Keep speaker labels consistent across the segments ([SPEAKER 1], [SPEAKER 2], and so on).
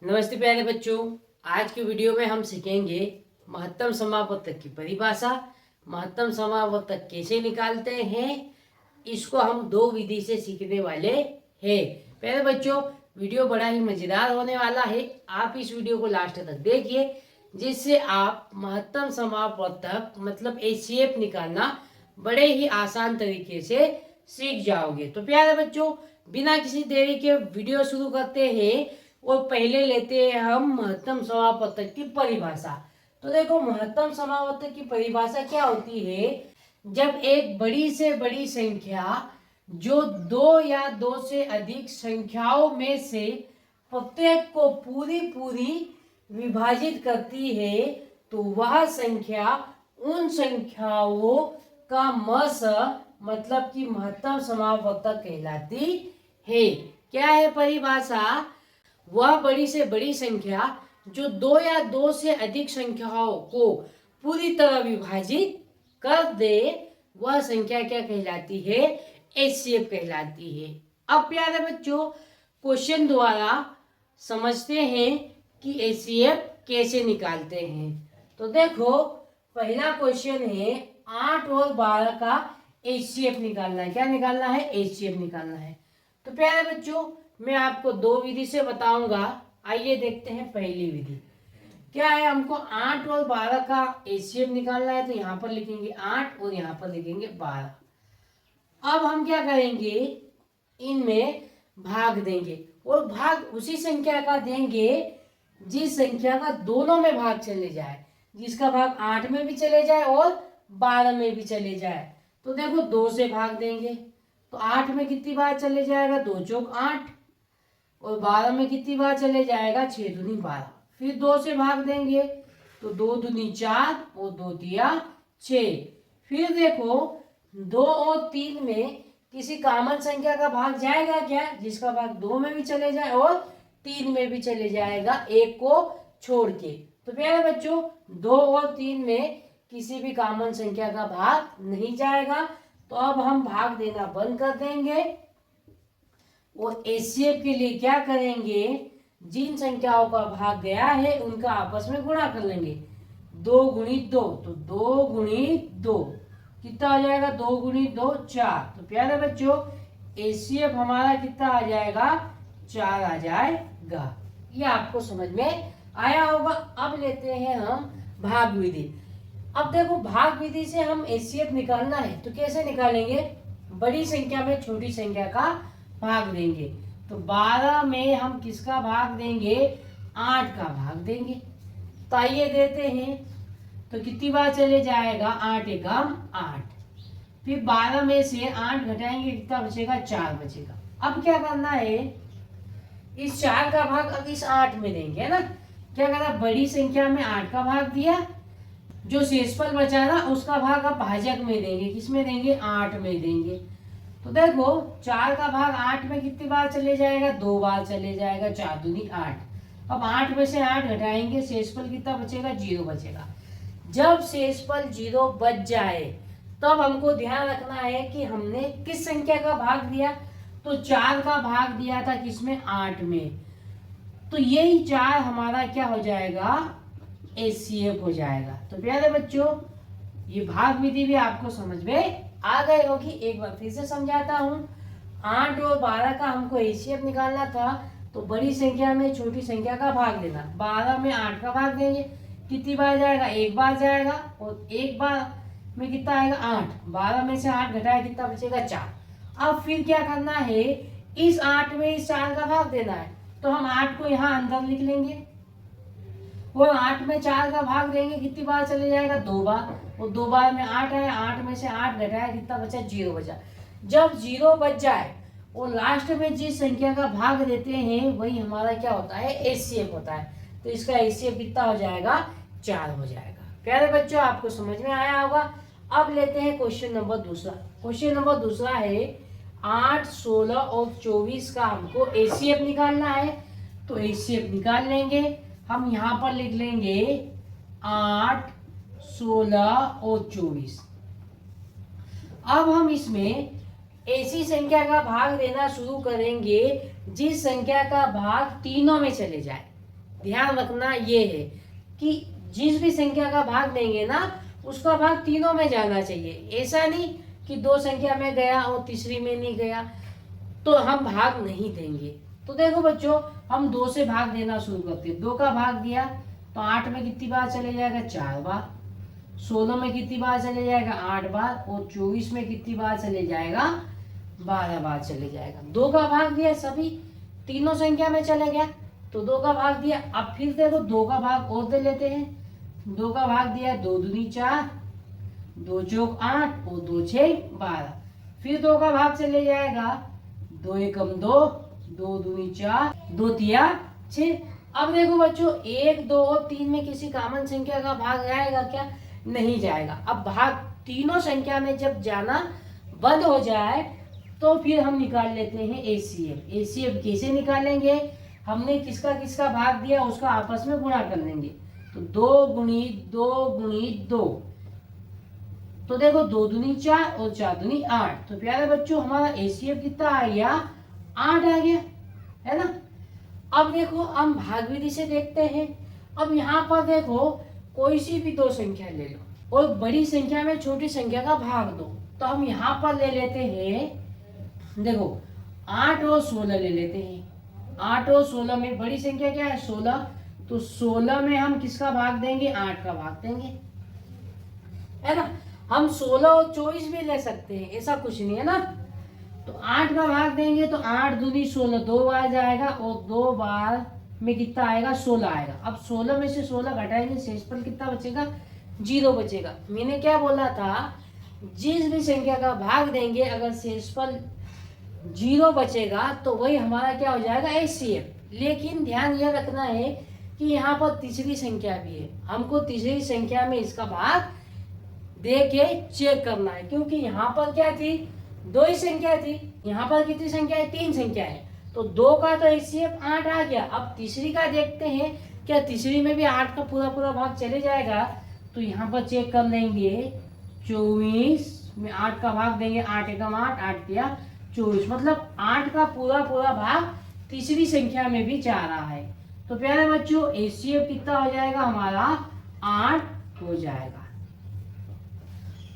[SPEAKER 1] नमस्ते प्यारे बच्चों। आज की वीडियो में हम सीखेंगे महत्तम समापवर्तक की परिभाषा। महत्तम समापवर्तक कैसे निकालते हैं, इसको हम दो विधि से सीखने वाले हैं। प्यारे बच्चों, वीडियो बड़ा ही मजेदार होने वाला है। आप इस वीडियो को लास्ट तक देखिए, जिससे आप महत्तम समापवर्तक मतलब एचसीएफ निकालना बड़े ही आसान तरीके से सीख जाओगे। तो प्यारे बच्चों, बिना किसी देरी के वीडियो शुरू करते हैं और पहले लेते हैं हम महत्तम समापवर्तक की परिभाषा। तो देखो, महत्तम समापवर्तक की परिभाषा क्या होती है। जब एक बड़ी से बड़ी संख्या जो दो या दो से अधिक संख्याओं में से प्रत्येक को पूरी पूरी विभाजित करती है, तो वह संख्या उन संख्याओं का मस मतलब कि महत्तम समापवर्तक कहलाती है। क्या है परिभाषा? वह बड़ी से बड़ी संख्या जो दो या दो से अधिक संख्याओं को पूरी तरह विभाजित कर दे, वह संख्या क्या कहलाती है? एचसीएफ कहलाती है। अब प्यारे बच्चों, क्वेश्चन द्वारा समझते हैं कि एचसीएफ कैसे निकालते हैं। तो देखो, पहला क्वेश्चन है 8 और 12 का एचसीएफ निकालना है। क्या निकालना है? एचसीएफ निकालना है। तो प्यारे बच्चों, मैं आपको दो विधि से बताऊंगा। आइए देखते हैं पहली विधि क्या है। हमको 8 और 12 का एचसीएफ निकालना है, तो यहाँ पर लिखेंगे 8 और यहाँ पर लिखेंगे 12। अब हम क्या करेंगे, इनमें भाग देंगे और भाग उसी संख्या का देंगे जिस संख्या का दोनों में भाग चले जाए, जिसका भाग 8 में भी चले जाए और 12 में भी चले जाए। तो देखो, 2 से भाग देंगे तो 8 में कितनी बार चले जाएगा? 2 चौक 8। और 12 में कितनी बार चले जाएगा? 6 दूनी 12। फिर 2 से भाग देंगे तो 2 दूनी 4 और 2 तिया 6। फिर देखो, 2 और 3 में किसी कॉमन संख्या का भाग जाएगा क्या? जिसका भाग 2 में भी चले जाए और 3 में भी चले जाएगा, एक को छोड़ के। तो प्यारे बच्चों, 2 और 3 में किसी भी कॉमन संख्या का भाग नहीं जाएगा। तो अब हम भाग देना बंद कर देंगे और एचसीएफ के लिए क्या करेंगे, जिन संख्याओं का भाग गया है उनका आपस में गुणा कर लेंगे। 2 गुणित 2, तो 2 गुणित 2 कितना आ जाएगा? 2 गुणित 2 4। तो प्यारे बच्चों, एचसीएफ हमारा कितना आ जाएगा? 4 आ जाएगा। ये आपको समझ में आया होगा। अब लेते हैं हम भाग विधि। अब देखो, भाग विधि से हम एचसीएफ निकालना है तो कैसे निकालेंगे? बड़ी संख्या में छोटी संख्या का भाग देंगे। तो 12 में हम किसका भाग देंगे? 8 का भाग देंगे। तो आइए देते हैं, तो कितनी बार चले जाएगा? 8 एकम 8। फिर 12 में से 8 घटाएंगे, कितना बचेगा? 4 बचेगा। अब क्या करना है, इस 4 का भाग अब इस 8 में देंगे, है ना। क्या करना, बड़ी संख्या में 8 का भाग दिया, जो शेषफल बचा ना उसका भाग अब भाजक में देंगे। किसमें देंगे? 8 में देंगे। तो देखो, 4 का भाग 8 में कितनी बार चले जाएगा? 2 बार चले जाएगा। 4 दूनी 8। अब 8 में से 8 घटाएंगे, शेषफल कितना बचेगा? 0 बचेगा। जब शेषफल 0 बच जाए तब हमको ध्यान रखना है कि हमने किस संख्या का भाग दिया। तो 4 का भाग दिया था किसमें? 8 में। तो यही 4 हमारा क्या हो जाएगा? एचसीएफ हो जाएगा। तो प्यारे बच्चों, ये भाग विधि भी आपको समझ में आ गई होगी। एक बार फिर से समझाता हूँ। 8 और 12 का हमको एचसीएफ निकालना था, तो बड़ी संख्या में छोटी संख्या का भाग देना। 12 में 8 का भाग देंगे, कितनी बार जाएगा? एक बार जाएगा। और एक बार में कितना आएगा? 8। 12 में से 8 घटाया, कितना बचेगा? 4। अब फिर क्या करना है, इस 8 में इस 4 का भाग देना है। तो हम 8 को यहाँ अंदर लिख लेंगे और 8 में 4 का भाग देंगे, कितनी बार चले जाएगा? 2 बार। और 2 बार में 8 है, 8 में से 8 घटाया, कितना बचा? 0 बचा। जब 0 बच जाए और लास्ट में जिस संख्या का भाग देते हैं वही हमारा क्या होता है? एचसीएफ होता है। तो इसका एचसीएफ कितना हो जाएगा? 4 हो जाएगा। प्यारे बच्चों, आपको समझ में आया होगा। अब लेते हैं क्वेश्चन नंबर दूसरा। क्वेश्चन नंबर दूसरा है 8, 16 और 24 का हमको एचसीएफ निकालना है। तो एचसीएफ निकाल लेंगे। हम यहाँ पर लिख लेंगे 8, 16 और 24। अब हम इसमें ऐसी संख्या का भाग देना शुरू करेंगे जिस संख्या का भाग तीनों में चले जाए। ध्यान रखना ये है कि जिस भी संख्या का भाग देंगे ना उसका भाग तीनों में जाना चाहिए। ऐसा नहीं कि दो संख्या में गया और तीसरी में नहीं गया तो हम भाग नहीं देंगे। तो देखो बच्चों, हम 2 से भाग देना शुरू करते हैं। 2 का भाग दिया तो 8 में कितनी बार चले जाएगा? 4 बार। 16 में कितनी बार चले जाएगा? 8 बार। और 24 में कितनी बार चले जाएगा? 12 बार चले जाएगा। 2 का भाग दिया, सभी तीनों संख्या में चले गया तो 2 का भाग दिया। अब फिर देखो 2 का भाग और दे लेते हैं। 2 का भाग दिया, 2 दूनी 4, 2 चौक 8 और 2 छः 12। फिर 2 का भाग चले जाएगा, 2 एकम 2, 2 दूनी 4, 2 तिया 6। अब देखो बच्चों, 1, 2 और 3 में किसी कॉमन संख्या का भाग आएगा क्या? नहीं जाएगा। अब भाग तीनों संख्या में जब जाना बंद हो जाए तो फिर हम निकाल लेते हैं एचसीएफ। एचसीएफ कैसे निकालेंगे? हमने किसका किसका भाग दिया उसका आपस में गुणा कर लेंगे। तो 2 गुणित 2 गुणित 2, तो देखो 2 दूनी 4 और 4 दूनी 8। तो प्यारे बच्चों, हमारा एचसीएफ कितना आ गया? 8 आ गया, है ना। अब देखो हम भाग विधि से देखते हैं। अब यहाँ पर देखो कोई सी भी 2 संख्या ले लो और बड़ी संख्या में छोटी संख्या का भाग दो। तो हम यहाँ पर ले लेते हैं, देखो 8 और 16 ले लेते हैं। 8 और 16 में बड़ी संख्या क्या है? 16। तो 16 में हम किसका भाग देंगे? 8 का भाग देंगे, है ना। हम 16 और 24 भी ले सकते हैं, ऐसा कुछ नहीं है ना। तो 8 का भाग देंगे तो 8 दूनी 16, 2 बार जाएगा और 2 बार में कितना आएगा? 16 आएगा। अब 16 में से 16 घटाएंगे, शेषफल कितना बचेगा? 0 बचेगा। मैंने क्या बोला था? जिस भी संख्या का भाग देंगे अगर शेषफल 0 बचेगा तो वही हमारा क्या हो जाएगा? एचसीएफ। लेकिन ध्यान यह रखना है कि यहाँ पर तीसरी संख्या भी है, हमको तीसरी संख्या में इसका भाग दे के चेक करना है। क्योंकि यहाँ पर क्या थी? 2 ही संख्या थी। यहाँ पर कितनी संख्या है? 3 संख्या है। तो 2 का तो एचसीएफ 8 आ गया। अब तीसरी का देखते हैं, क्या तीसरी में भी 8 का पूरा पूरा भाग चले जाएगा? तो यहाँ पर चेक कर लेंगे। 24 में 8 का भाग देंगे, 8 एकम 8, 8 तिया 24, मतलब 8 का पूरा पूरा भाग तीसरी संख्या में भी जा रहा है। तो प्यारे बच्चों, एचसीएफ कितना हो जाएगा? हमारा 8 हो जाएगा।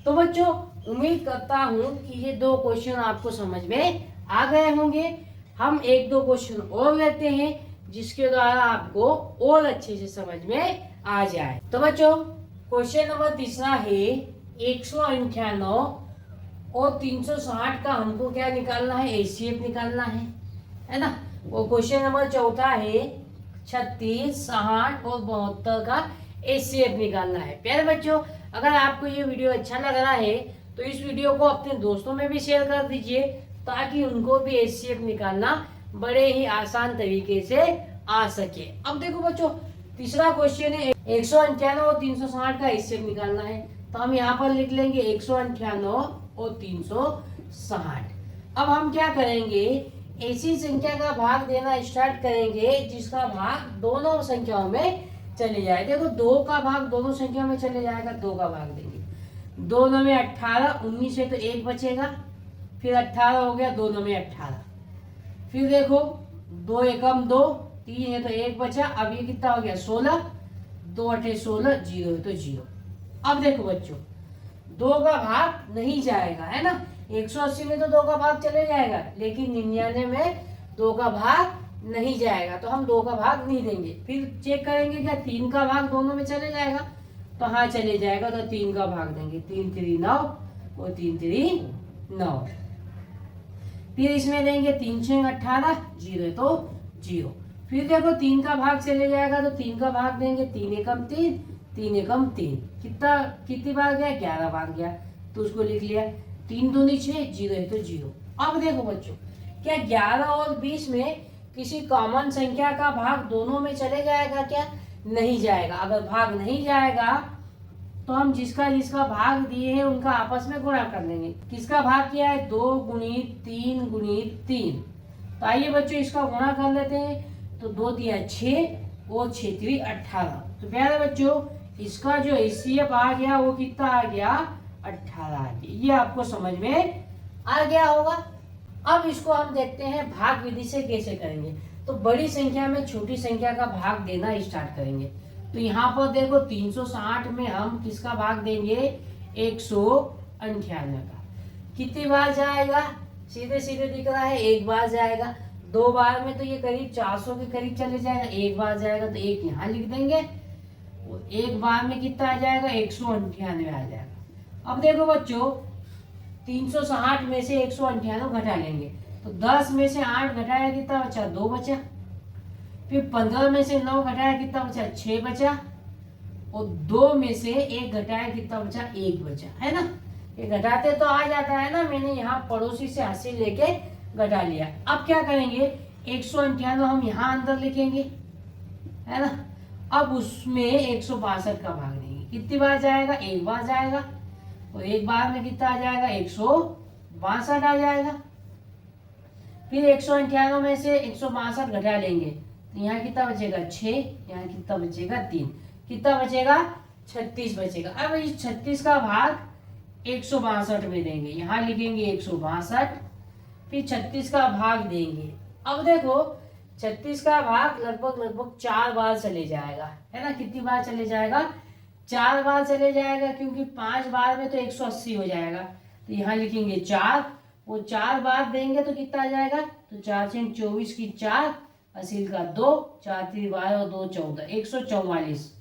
[SPEAKER 1] तो बच्चों, उम्मीद करता हूं कि ये 2 क्वेश्चन आपको समझ में आ गए होंगे। हम 1-2 क्वेश्चन और लेते हैं जिसके द्वारा आपको और अच्छे से समझ में आ जाए। तो बच्चों, क्वेश्चन नंबर 3 है 198 और 360 का हमको क्या निकालना है? एचसीएफ निकालना है ना। वो क्वेश्चन नंबर 4 है 36, 60 और 72 का एचसीएफ निकालना है। प्यारे बच्चों, अगर आपको ये वीडियो अच्छा लग रहा है तो इस वीडियो को अपने दोस्तों में भी शेयर कर दीजिए ताकि उनको भी एचसीएफ निकालना बड़े ही आसान तरीके से आ सके। अब देखो बच्चों, तीसरा क्वेश्चन है 198 और 360 का एचसीएफ निकालना है। तो हम यहाँ पर लिख लेंगे 198 और 360। अब हम क्या करेंगे? ऐसी संख्या का भाग देना स्टार्ट करेंगे जिसका भाग दोनों संख्याओं में चले जाए। देखो 2 का भाग दोनों संख्या में चले जाएगा, 2 का भाग देंगे। 2 में 18, 19 है तो 1 बचेगा, फिर 18 हो गया, 2 में 18। फिर देखो 2 एकम 2, 3 है तो 1 बचा। अब ये कितना हो गया? 16, 2 अठे 16, 0 है तो 0। अब देखो बच्चों, 2 का भाग नहीं जाएगा, है ना। 180 में तो 2 का भाग चले जाएगा, लेकिन 99 में 2 का भाग नहीं जाएगा, तो हम 2 का भाग नहीं देंगे। फिर चेक करेंगे क्या 3 का भाग दोनों में चले जाएगा? तो हाँ चले जाएगा, तो 3 का भाग देंगे। 3 3 9 और 3 3 9। फिर इसमें देंगे 3 6 18, 0 है तो 0। फिर देखो 3 का भाग चले जाएगा तो 3 का भाग देंगे। 3 एकम 3, 3 एकम 3, कितनी बार गया? 11 बार गया, तो उसको लिख लिया। 3 दूनी 6, 0 है तो 0। अब देखो बच्चों, क्या 11 और 20 में किसी कॉमन संख्या का भाग दोनों में चले जाएगा क्या? नहीं जाएगा। अगर भाग नहीं जाएगा तो हम जिसका जिसका भाग दिए हैं उनका आपस में गुणा कर लेंगे। किसका भाग किया है? 2 गुणित 3 गुणित 3। तो आइए बच्चों इसका गुणा कर लेते हैं। तो 2 दिया 6 और 6 3 18। तो प्यारे बच्चों, इसका जो एचसीएफ आ गया वो कितना आ गया? 18 आ गया। ये आपको समझ में आ गया होगा। अब इसको हम देखते हैं भाग विधि से कैसे करेंगे। तो बड़ी संख्या में छोटी संख्या का भाग देना स्टार्ट करेंगे। तो यहाँ पर देखो 360 में हम किसका भाग देंगे, 198 का। कितनी बार जाएगा, सीधे सीधे दिख रहा है, एक बार जाएगा। दो बार में तो ये करीब 400 के करीब चले जाएगा, एक बार जाएगा तो एक यहाँ लिख देंगे। एक बार में कितना आ जाएगा, 198 आ जाएगा। अब देखो बच्चों 360 में से 198 घटा लेंगे तो 10 में से 8 घटाया कितना बचा, 2 बचा। फिर 15 में से 9 घटाया कितना बचा, 6 बचा। और 2 में से 1 घटाया कितना बचा, 1 बचा, है ना। ये घटाते तो आ जाता है ना, मैंने यहाँ पड़ोसी से 80 लेके घटा लिया। अब क्या करेंगे, 198 हम यहाँ अंदर लिखेंगे, है ना। अब उसमें 162 का भाग देंगे। कितनी बार जाएगा, एक बार जाएगा। और एक बार में कितना आ जाएगा, 162 आ जाएगा। फिर 198 में से 162 घटा लेंगे तो यहाँ कितना बचेगा, 6। यहाँ कितना बचेगा, 3। कितना बचेगा, 36 बचेगा। अब इस 36 का भाग 162 में देंगे, यहाँ लिखेंगे 162। फिर 36 का भाग देंगे। अब देखो 36 का भाग लगभग 4 बार चले जाएगा, है ना। कितनी बार चले जाएगा, 4 बार चले जाएगा, क्योंकि 5 बार में तो 180 हो जाएगा। तो यहाँ लिखेंगे 4। वो 4 बार देंगे तो कितना आ जाएगा, तो 4 से 24 की 4, असील का 2, 4 3 12 और 2 14, 144,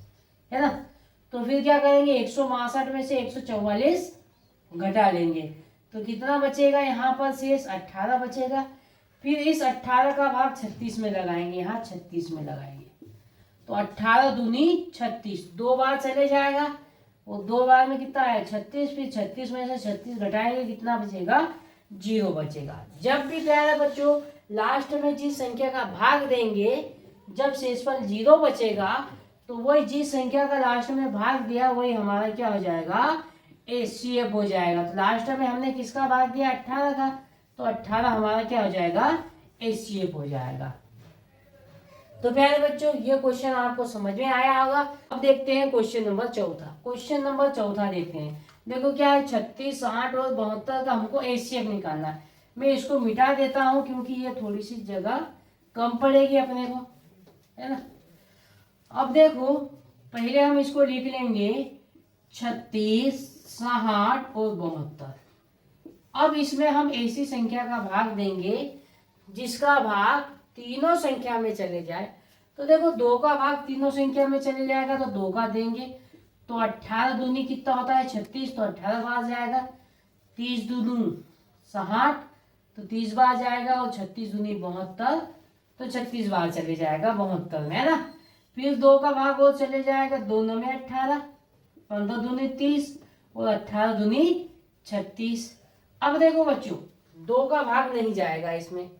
[SPEAKER 1] है ना। तो फिर क्या करेंगे, 162 में से 144 घटा लेंगे तो कितना बचेगा, यहाँ पर शेष 18 बचेगा। फिर इस 18 का भाग 36 में लगाएंगे, यहाँ 36 में लगाएंगे तो 18 दूनी 36, 2 बार चले जाएगा। वो 2 बार में कितना है, 36। फिर 36 में से 36 घटाएंगे, कितना बचेगा, 0 बचेगा। जब भी प्यारे बच्चों लास्ट में जिस संख्या का भाग देंगे, जब शेषफल 0 बचेगा तो वही जिस संख्या का लास्ट में भाग दिया वही हमारा क्या हो जाएगा, HCF हो जाएगा। तो लास्ट में हमने किसका भाग दिया, 18 का, तो 18 हमारा क्या हो जाएगा, HCF हो जाएगा। तो प्यारे बच्चों ये क्वेश्चन आपको समझ में आया होगा। अब देखते हैं क्वेश्चन नंबर 4। क्वेश्चन नंबर 4 देखते हैं। देखो क्या है, 36, 60 और 72 का हमको HCF निकालना है। मैं इसको मिटा देता हूँ क्योंकि ये थोड़ी सी जगह कम पड़ेगी अपने को, है ना। अब देखो पहले हम इसको लिख लेंगे 36, 60 और 72। अब इसमें हम ऐसी संख्या का भाग देंगे जिसका भाग तीनों संख्या में चले जाए। तो देखो 2 का भाग तीनों संख्या में चले जाएगा तो 2 का देंगे। तो 18 दूनी कितना होता है, 36, तो 18 बार जाएगा। 30 दूनू 60, तो 30 बार जाएगा। और 36 दूनी 72, तो 36 बार चले जाएगा 72 में, है ना। फिर 2 का भाग और चले जाएगा, 2 में 18, 15 दूनी 30 और 18 दूनी 36। अब देखो बच्चों 2 का भाग नहीं जाएगा, इसमें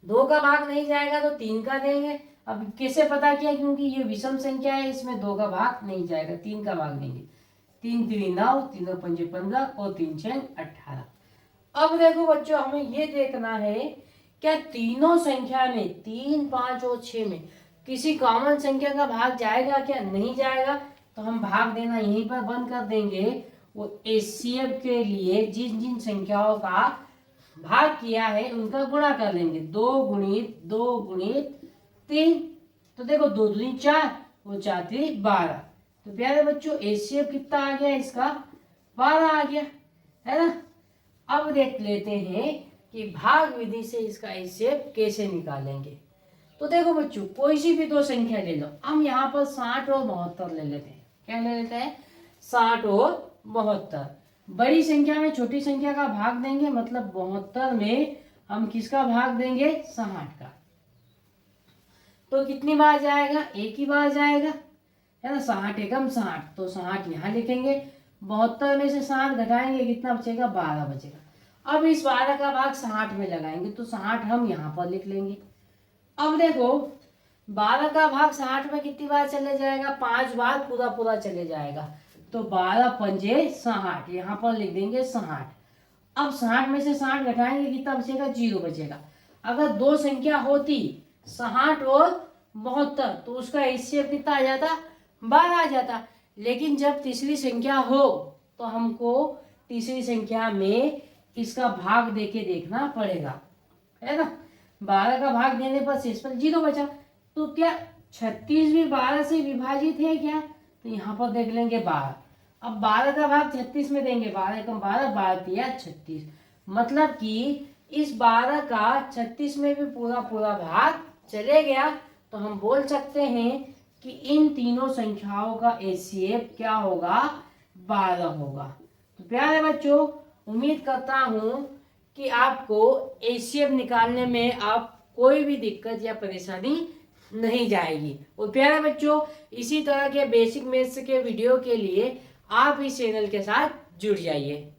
[SPEAKER 1] 2 का भाग नहीं जाएगा तो 3 का देंगे। अब कैसे पता किया, क्योंकि ये विषम संख्या है, इसमें 2 का भाग नहीं जाएगा, 3 का भाग देंगे। 3 3 9, 3 5 15 और 3 6 18। अब देखो बच्चों हमें ये देखना है क्या तीनों संख्या में 3, 5 और 6 में किसी कॉमन संख्या का भाग जाएगा क्या, नहीं जाएगा। तो हम भाग देना यहीं पर बंद कर देंगे। वो HCF के लिए जिन जिन संख्याओं का भाग किया है उनका गुणा कर लेंगे। 2 गुणित 2 गुणित 3, तो देखो 2 दूनी 4 और 4 3 12। तो प्यारे बच्चों HCF कितना आ गया, इसका 12 आ गया, है ना। अब देख लेते हैं कि भाग विधि से इसका HCF कैसे निकालेंगे। तो देखो बच्चों कोई सी भी 2 संख्या ले लो। हम यहाँ पर 60 और 72 ले लेते हैं। क्या ले लेते हैं, 60 और 72। बड़ी संख्या में छोटी संख्या का भाग देंगे, मतलब 72 में हम किसका भाग देंगे, 60 का। तो कितनी बार जाएगा, एक ही बार जाएगा, है ना। 60 एकम 60, तो 60 यहाँ लिखेंगे। 72 में से 60 घटाएंगे, कितना बचेगा, 12 बचेगा। अब इस 12 का भाग 60 में लगाएंगे तो 60 हम यहाँ पर लिख लेंगे। अब देखो 12 का भाग 60 में कितनी बार चले जाएगा, 5 बार पूरा पूरा चले जाएगा। तो 12 पंजे 60, यहाँ पर लिख देंगे 60। अब 60 में से 60 घटाएंगे, कितना बचेगा, 0 बचेगा। अगर 2 संख्या होती 60 और 72 तो उसका HCF कितना आ जाता, 12 आ जाता। लेकिन जब तीसरी संख्या हो तो हमको तीसरी संख्या में इसका भाग देके देखना पड़ेगा, है ना। 12 का भाग देने पर शेषफल 0 बचा। तो क्या 36 भी 12 से विभाजित है क्या? तो यहाँ पर देख लेंगे 12। अब 12 का भाग 36 में देंगे, 12 एकम 12, 12 तिया 36। मतलब कि इस 12 का 36 में भी पूरा पूरा भाग चले गया। तो हम बोल सकते हैं कि इन तीनों संख्याओं का एचसीएफ क्या होगा? 12 होगा। तो प्यारे बच्चों, उम्मीद करता हूँ कि आपको एचसीएफ निकालने में आप कोई भी दिक्कत या परेशानी नहीं जाएगी। और प्यारे बच्चों, इसी तरह के बेसिक मैथ्स के वीडियो के लिए आप इस चैनल के साथ जुड़ जाइए।